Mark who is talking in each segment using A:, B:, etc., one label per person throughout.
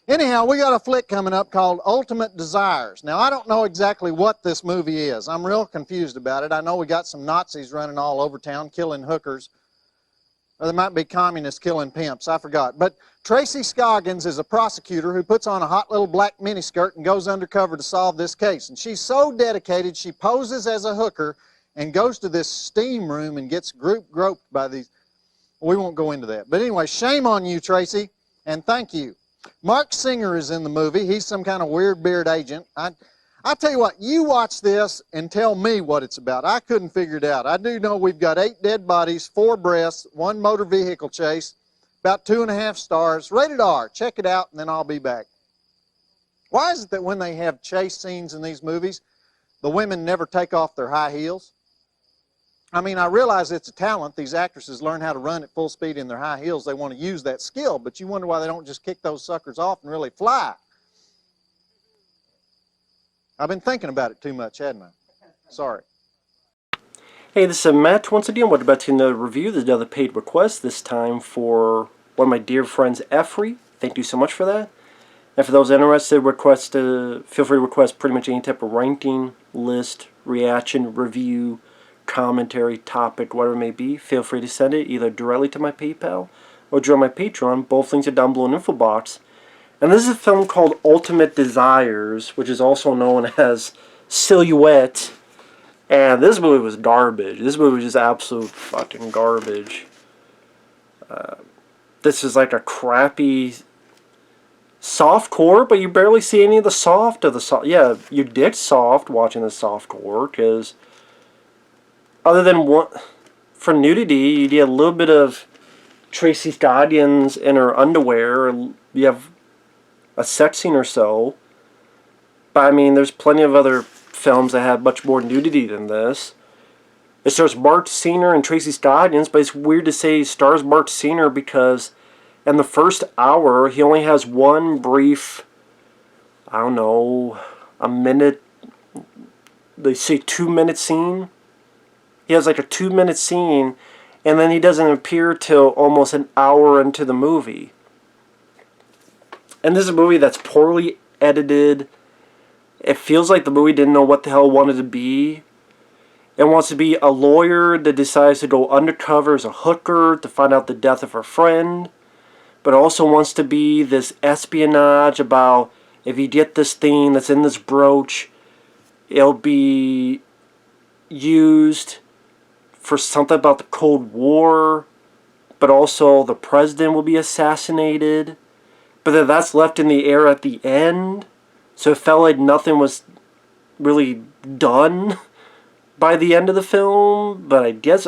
A: Anyhow, we got a flick coming up called Ultimate Desires. Now, I don't know exactly what this movie is. I'm real confused about it. I know we got some Nazis running all over town killing hookers. Or there might be communists killing pimps. I forgot. But Tracy Scoggins is a prosecutor who puts on a hot little black miniskirt and goes undercover to solve this case. And she's so dedicated, she poses as a hooker and goes to this steam room and gets groped by these. We won't go into that. But anyway, shame on you, Tracy, and thank you. Marc Singer is in the movie. He's some kind of weird beard agent. I tell you what, you watch this and tell me what it's about. I couldn't figure it out. I do know we've got 8 dead bodies, 4 breaths, 1 motor vehicle chase, about 2.5 stars. Rated R. Check it out, and then I'll be back. Why is it that when they have chase scenes in these movies, the women never take off their high heels? I mean, I realize it's a talent. These actresses learn how to run at full speed in their high heels. They want to use that skill, but you wonder why they don't just kick those suckers off and really fly. I've been thinking about it too much, hadn't I? Sorry.
B: Hey, this is Matt once again. We're about to another review. There's another paid request, this time for one of my dear friends, Efree. Thank you so much for that. And for those interested, feel free to request pretty much any type of ranking, list, reaction, review, commentary, topic, whatever it may be. Feel free to send it either directly to my PayPal or join my Patreon. Both links are down below in the info box. And this is a film called Ultimate Desires, which is also known as Silhouette. And this movie was garbage. This movie was just absolute fucking garbage. This is like a crappy softcore, but you barely see any of the soft of the soft. Yeah, your dick's soft watching the softcore, because other than one, for nudity, you get a little bit of Tracy Scoggins in her underwear. You have a sex scene or so. But I mean, there's plenty of other films that have much more nudity than this. It stars Marc Singer and Tracy Scoggins, but it's weird to say it stars Marc Singer because in the first hour, he only has one brief, I don't know, a minute, they say 2-minute scene. He has like a 2-minute scene, and then he doesn't appear till almost an hour into the movie. And this is a movie that's poorly edited. It feels like the movie didn't know what the hell it wanted to be. It wants to be a lawyer that decides to go undercover as a hooker to find out the death of her friend. But also wants to be this espionage about if you get this thing that's in this brooch, it'll be used for something about the Cold War, but also the president will be assassinated. But then that's left in the air at the end, so it felt like nothing was really done by the end of the film. But I guess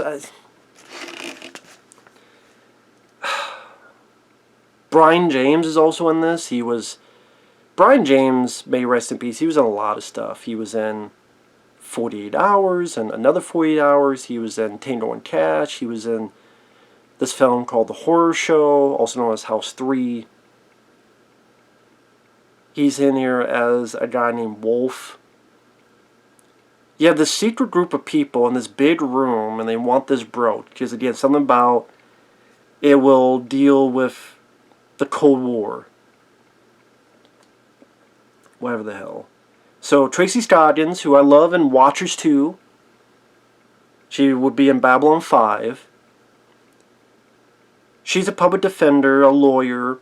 B: Brion James is also in this. Brion James, may rest in peace, he was in a lot of stuff. He was in 48 Hours and another 48 Hours. He was in Tango and Cash. He was in this film called The Horror Show, also known as House 3. He's in here as a guy named Wolf. You have this secret group of people in this big room, and they want this brooch. Because, again, something about it will deal with the Cold War. Whatever the hell. So, Tracy Scoggins, who I love in Watchers 2. She would be in Babylon 5. She's a public defender, a lawyer.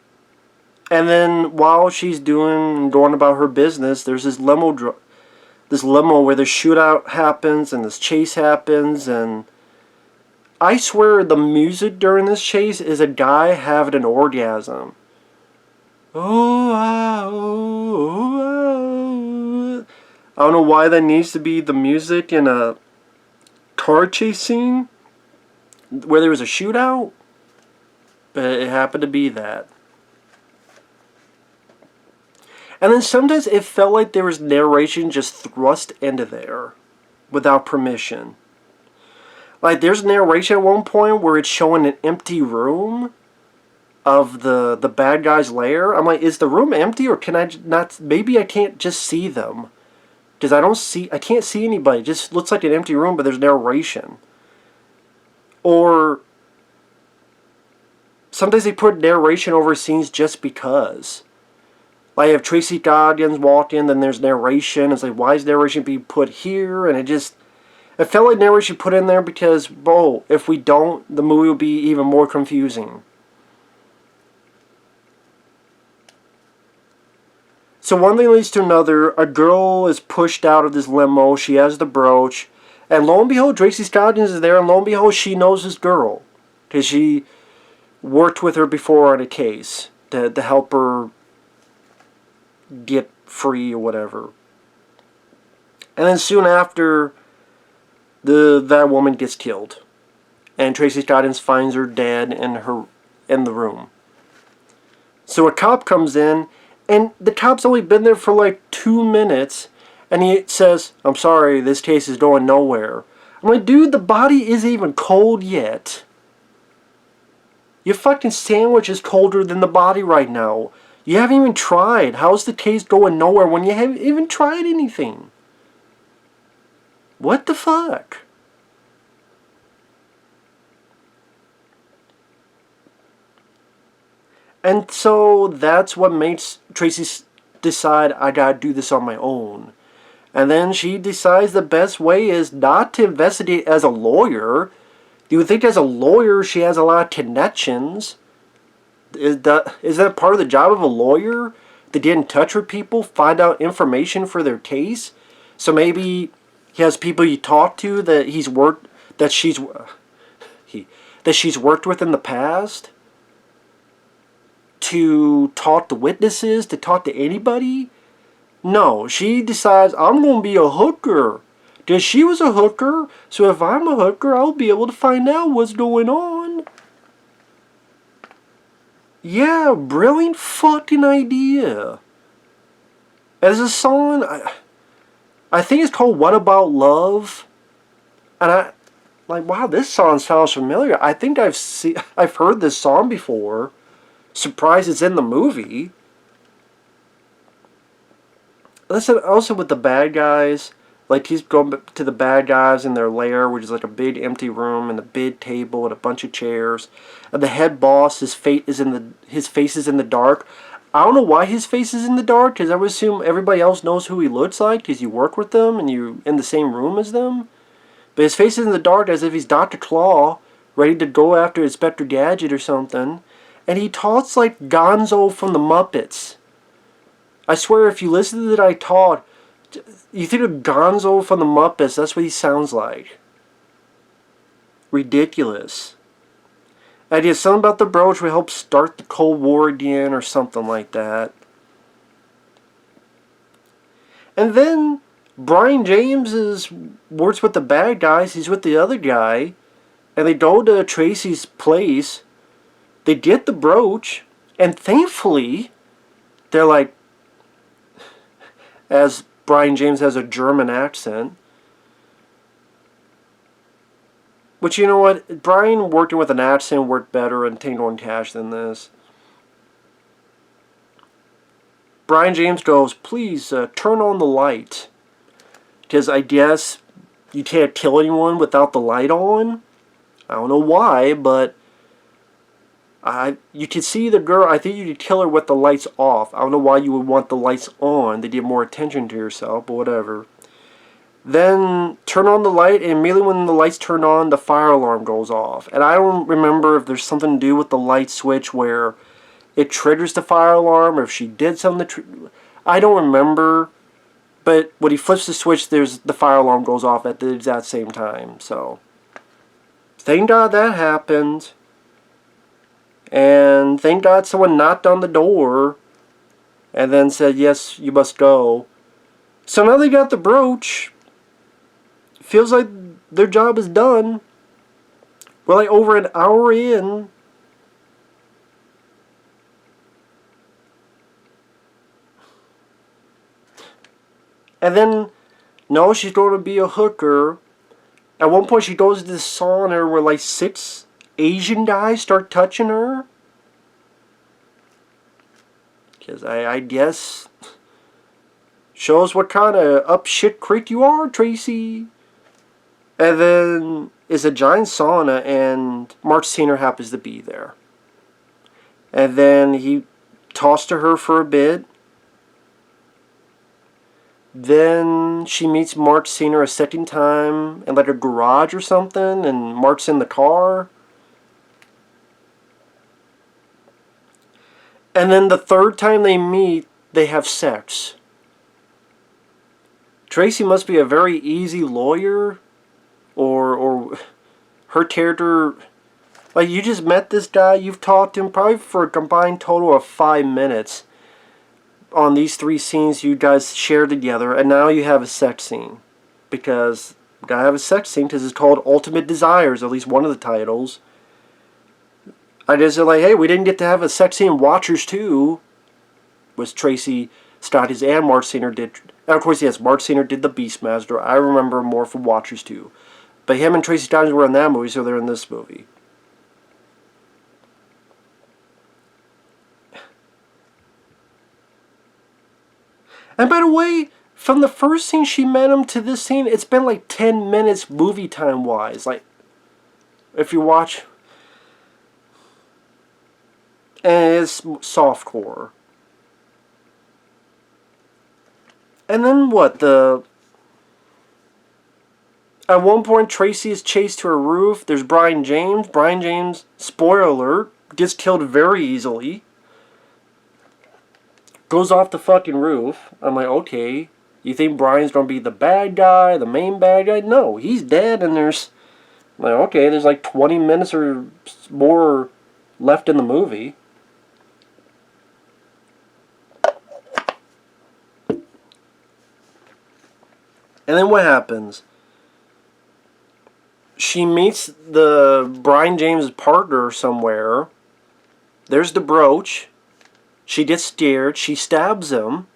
B: And then, while she's going about her business, there's this limo where the shootout happens, and this chase happens, and I swear the music during this chase is a guy having an orgasm. Oh, I don't know why that needs to be the music in a car chase scene where there was a shootout, but it happened to be that. And then sometimes it felt like there was narration just thrust into there without permission. Like there's narration at one point where it's showing an empty room of the bad guy's lair. I'm like, is the room empty, or can I not? Maybe I can't just see them. Because I can't see anybody. It just looks like an empty room, but there's narration. Or sometimes they put narration over scenes just because. Like if Tracy Scoggins walked in, then there's narration. It's like, why is narration being put here? And it felt like narration put in there because, bro, if we don't, the movie will be even more confusing. So one thing leads to another. A girl is pushed out of this limo. She has the brooch. And lo and behold, Tracy Scoggins is there. And lo and behold, she knows this girl. Because she worked with her before on a case to help her get free or whatever. And then soon after, that woman gets killed. And Tracy Scoggins finds her dead in the room. So a cop comes in, and the cop's only been there for like 2 minutes, and he says, I'm sorry, this case is going nowhere. I'm like, dude, the body isn't even cold yet. Your fucking sandwich is colder than the body right now. You haven't even tried. How's the case going nowhere when you haven't even tried anything? What the fuck? And so that's what makes Tracy decide, I gotta do this on my own. And then she decides the best way is not to investigate as a lawyer. You would think as a lawyer she has a lot of connections. Is that part of the job of a lawyer? To get in touch with people, find out information for their case? So maybe he has people you talk to that she's worked with in the past, to talk to witnesses, to talk to anybody? No, she decides, I'm going to be a hooker. Because she was a hooker, so if I'm a hooker, I'll be able to find out what's going on. Yeah, brilliant fucking idea. As a song, I think it's called What About Love? And wow, this song sounds familiar. I think I've heard this song before. Surprised it's in the movie. Listen, also with the bad guys, like he's going to the bad guys in their lair, which is like a big empty room and a big table and a bunch of chairs. And the head boss, his face is in the dark. I don't know why his face is in the dark, because I would assume everybody else knows who he looks like, because you work with them and you're in the same room as them. But his face is in the dark as if he's Dr. Claw, ready to go after Inspector Gadget or something. And he talks like Gonzo from the Muppets. I swear, if you listen to that I talk, you think of Gonzo from the Muppets, that's what he sounds like. Ridiculous. And he has something about the brooch will help start the Cold War again or something like that. And then Brion James works with the bad guys, he's with the other guy, and they go to Tracy's place. They get the brooch, and thankfully, they're like, as Brion James has a German accent. Which, you know what, Brian working with an accent worked better in Tango and Cash than this. Brion James goes, please turn on the light. Because I guess you can't kill anyone without the light on. I don't know why, but you can see the girl. I think you could kill her with the lights off. I don't know why you would want the lights on to get more attention to yourself, but whatever. Then turn on the light, and immediately when the lights turn on, the fire alarm goes off. And I don't remember if there's something to do with the light switch where it triggers the fire alarm, or if she did something I don't remember. But when he flips the switch, the fire alarm goes off at the exact same time. So, thank God that happened. And thank God someone knocked on the door and then said, yes, you must go. So now they got the brooch. Feels like their job is done. We're like over an hour in. And then, no, she's going to be a hooker. At one point she goes to this sauna where like 6 Asian guys start touching her. Because I guess shows what kind of up shit creek you are, Tracy. And then it's a giant sauna, and Marc Singer happens to be there. And then he talks to her for a bit, Then she meets Marc Singer a second time in like a garage or something, and Marc's in the car. And then the third time they meet, they have sex. Tracy must be a very easy lawyer, or her character, like, you just met this guy, you've talked to him probably for a combined total of 5 minutes on these 3 scenes you guys share together, and now you have a sex scene. Because you gotta have a sex scene because it's called Ultimate Desires, at least one of the titles. I just like, hey, we didn't get to have a sex scene in Watchers 2, which Tracy Scoggins and Marc Singer did. And of course, yes, Marc Singer did the Beastmaster. I remember more from Watchers 2. But him and Tracy Scoggins were in that movie, so they're in this movie. And by the way, from the first scene she met him to this scene, it's been like 10 minutes movie time wise. Like, if you watch. And it's softcore. And then what? At one point, Tracy is chased to her roof. There's Brion James. Brion James, spoiler alert, gets killed very easily. Goes off the fucking roof. I'm like, okay, you think Brion's gonna be the bad guy, the main bad guy? No, he's dead, and there's, I'm like, okay, there's like 20 minutes or more left in the movie. And then what happens? She meets the Brion James' partner somewhere. There's the brooch. She gets scared. She stabs him.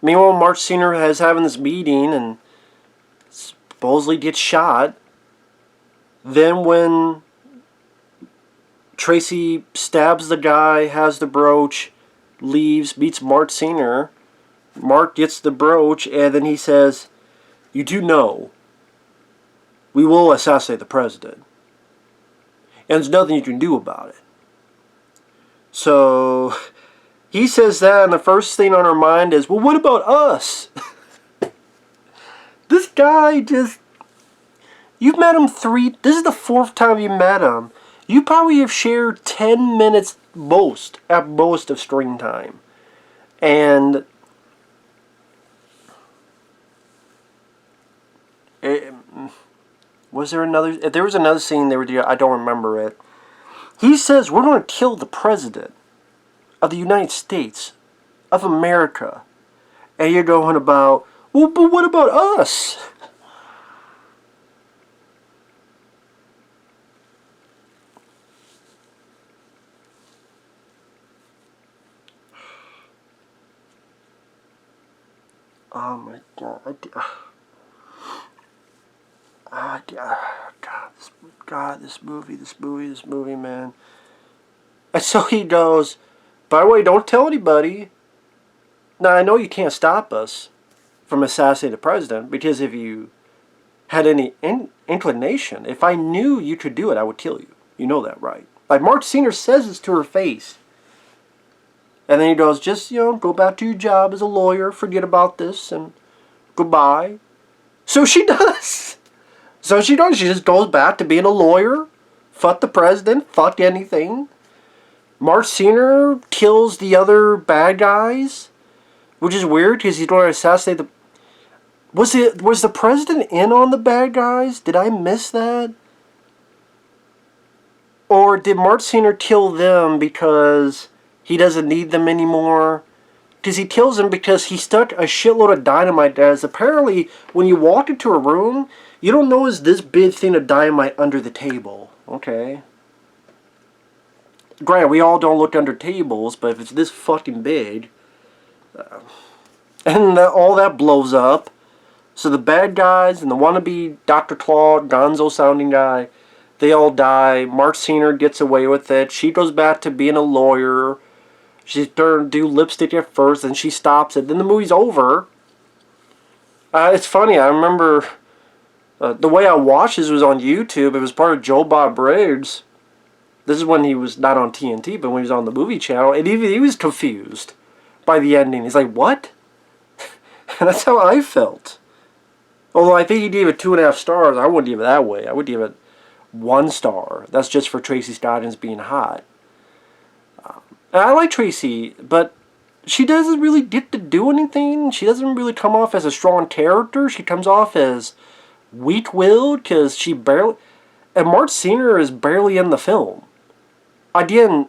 B: Meanwhile, Marc Singer is having this meeting and supposedly gets shot. Then when Tracy stabs the guy, has the brooch, leaves, meets Marc Singer, Marc gets the brooch, and then he says, "You do know, we will assassinate the president. And there's nothing you can do about it." So he says that, and the first thing on her mind is, well, what about us? This guy just... You've met him this is the 4th time you met him. You probably have shared 10 minutes at most of screen time. And... was there another... If there was another scene they were doing, I don't remember it. He says, we're going to kill the president of the United States of America. And you're going about, well, but what about us? Oh my God. This movie, man. And so he goes, by the way, don't tell anybody. Now, I know you can't stop us from assassinating the president, because if you had any inclination, if I knew you could do it, I would kill you. You know that, right? Like, Marc Singer says this to her face. And then he goes, just, go back to your job as a lawyer, forget about this, and goodbye. So she does. She just goes back to being a lawyer. Fuck the president. Fuck anything. Marc Singer kills the other bad guys, which is weird because he's going to assassinate the... Was the president in on the bad guys? Did I miss that? Or did Marc Singer kill them because he doesn't need them anymore? Because he kills them because he stuck a shitload of dynamite there. As apparently, when you walk into a room, you don't know there's this big thing of dynamite under the table. Okay. Granted, we all don't look under tables, but if it's this fucking big... and all that blows up. So the bad guys and the wannabe Dr. Claude, Gonzo-sounding guy, they all die. Marc Singer gets away with it. She goes back to being a lawyer. She's trying to do lipstick at first, and she stops it. Then the movie's over. It's funny, I remember... the way I watched this was on YouTube. It was part of Joe Bob Briggs. This is when he was not on TNT, but when he was on the movie channel. And he was confused by the ending. He's like, what? And that's how I felt. Although I think he gave it 2.5 stars, I wouldn't give it that way. I would give it 1 star. That's just for Tracy Scoggins being hot. And I like Tracy, but she doesn't really get to do anything. She doesn't really come off as a strong character. She comes off as weak-willed because she barely... And Marc Singer is barely in the film. Again,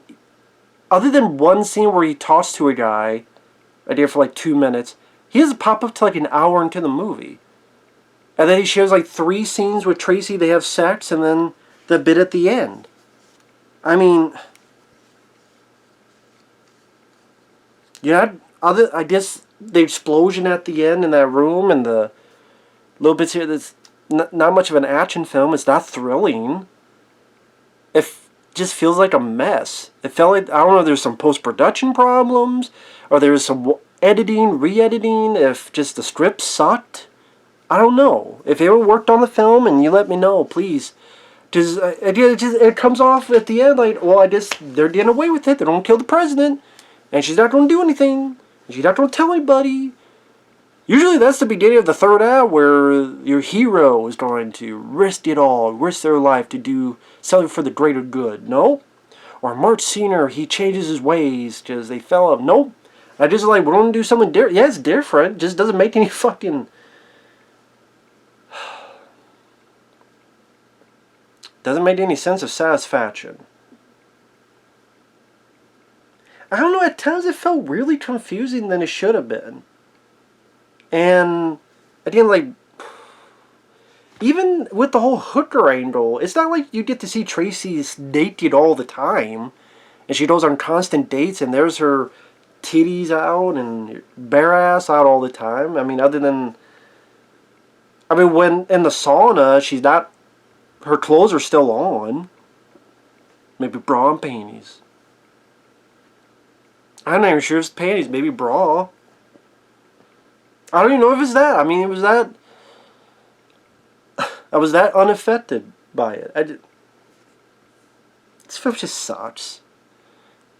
B: other than one scene where he talks to a guy, I did for like 2 minutes, he doesn't pop up to like an hour into the movie. And then he shares like 3 scenes with Tracy, they have sex, and then the bit at the end. I mean... Yeah, I guess the explosion at the end in that room and the little bits here, that's not much of an action film. It's not thrilling. It just feels like a mess. It felt like, I don't know if there's some post-production problems, or there was some editing, re-editing, if just the script sucked. I don't know. If it worked on the film and you let me know, please. Just, it comes off at the end like, well, I guess they're getting away with it. They don't kill the president. And she's not going to do anything. She's not going to tell anybody. Usually that's the beginning of the third act where your hero is going to risk it all, risk their life to do something for the greater good. No. Or Marc Singer, he changes his ways because they fell off. Nope. I just like, we're going to do something different. Yeah, it's different. It just doesn't make any fucking... Doesn't make any sense of satisfaction. I don't know, at times it felt really confusing than it should have been. And, again, like, even with the whole hooker angle, it's not like you get to see Tracy naked all the time. And she goes on constant dates and there's her titties out and bare ass out all the time. I mean, other than... I mean, when in the sauna, she's not... Her clothes are still on. Maybe bra and panties. I'm not even sure if it's panties, maybe bra. I don't even know if it's that. I mean, it was that... I was that unaffected by it. This film just sucks.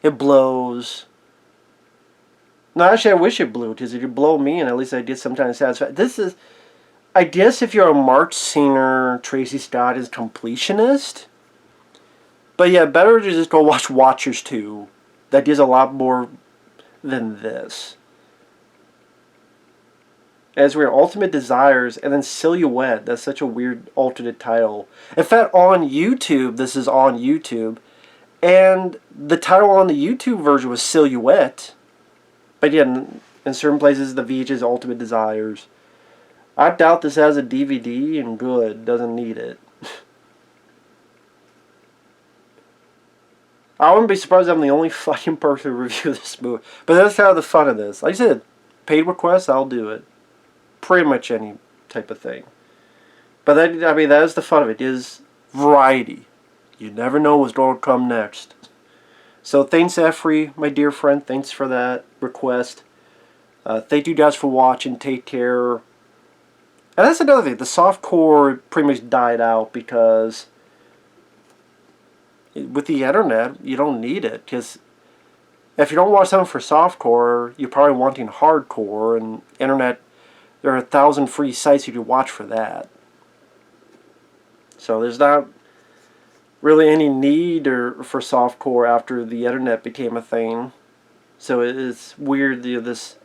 B: It blows. No, actually, I wish it blew, because it could blow me, and at least I get some kind of satisfaction. This is... I guess if you're a Marc Singer, Tracy Scoggins completionist... But yeah, better to just go watch Watchers 2. That gives a lot more than this. As we're Ultimate Desires, and then Silhouette. That's such a weird alternate title. In fact, on YouTube, this is on YouTube, and the title on the YouTube version was Silhouette. But again, in certain places, the VH is Ultimate Desires. I doubt this has a DVD, and good, doesn't need it. I wouldn't be surprised if I'm the only fucking person to review this movie. But that's kind of the fun of this. Like I said, paid requests, I'll do it. Pretty much any type of thing. But that, I mean, that is the fun of it. It is variety. You never know what's going to come next. So thanks, Efree, my dear friend. Thanks for that request. Thank you guys for watching. Take care. And that's another thing. The softcore pretty much died out because... with the internet, you don't need it, because if you don't watch something for softcore, you're probably wanting hardcore, and internet, there are 1,000 free sites you can watch for that. So there's not really any need for softcore after the internet became a thing. So it's weird, this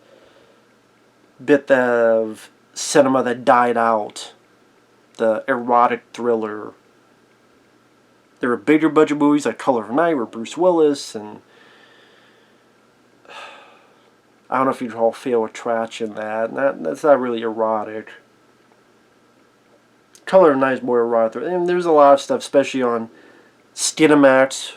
B: bit of cinema that died out, the erotic thriller. There were bigger budget movies like Color of Night with Bruce Willis, and I don't know if you'd all feel a trash in that. That's not really erotic. Color of Night is more erotic. And there's a lot of stuff, especially on Cinemax,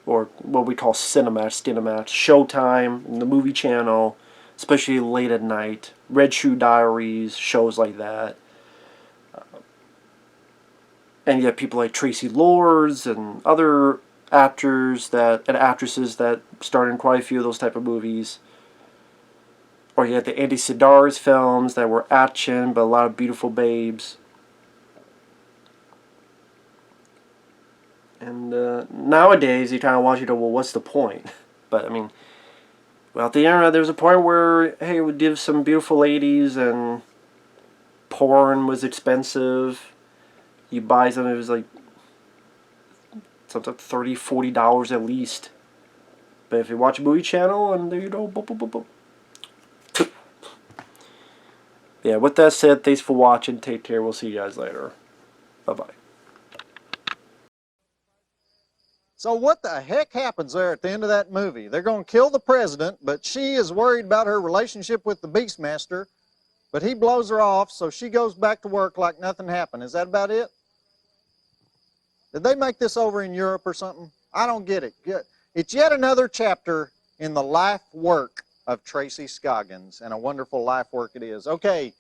B: or what we call Cinemax, Showtime, the movie channel, especially late at night. Red Shoe Diaries, shows like that. And you have people like Tracy Lords and other actors and actresses that starred in quite a few of those type of movies. Or you had the Andy Sidaris films that were action, but a lot of beautiful babes. And nowadays, you kind of want you to, well, what's the point? But, I mean, Well, at the internet, there's a point where, hey, we did some beautiful ladies and porn was expensive. You buy something, it was like sometimes $30, $40 at least. But if you watch a movie channel and there you go, boop, boop, boop, boop. Yeah, with that said, thanks for watching. Take care. We'll see you guys later. Bye-bye.
A: So what the heck happens there at the end of that movie? They're going to kill the president, but she is worried about her relationship with the Beastmaster, but he blows her off, so she goes back to work like nothing happened. Is that about it? Did they make this over in Europe or something? I don't get it. It's yet another chapter in the life work of Tracy Scoggins, and a wonderful life work it is. Okay,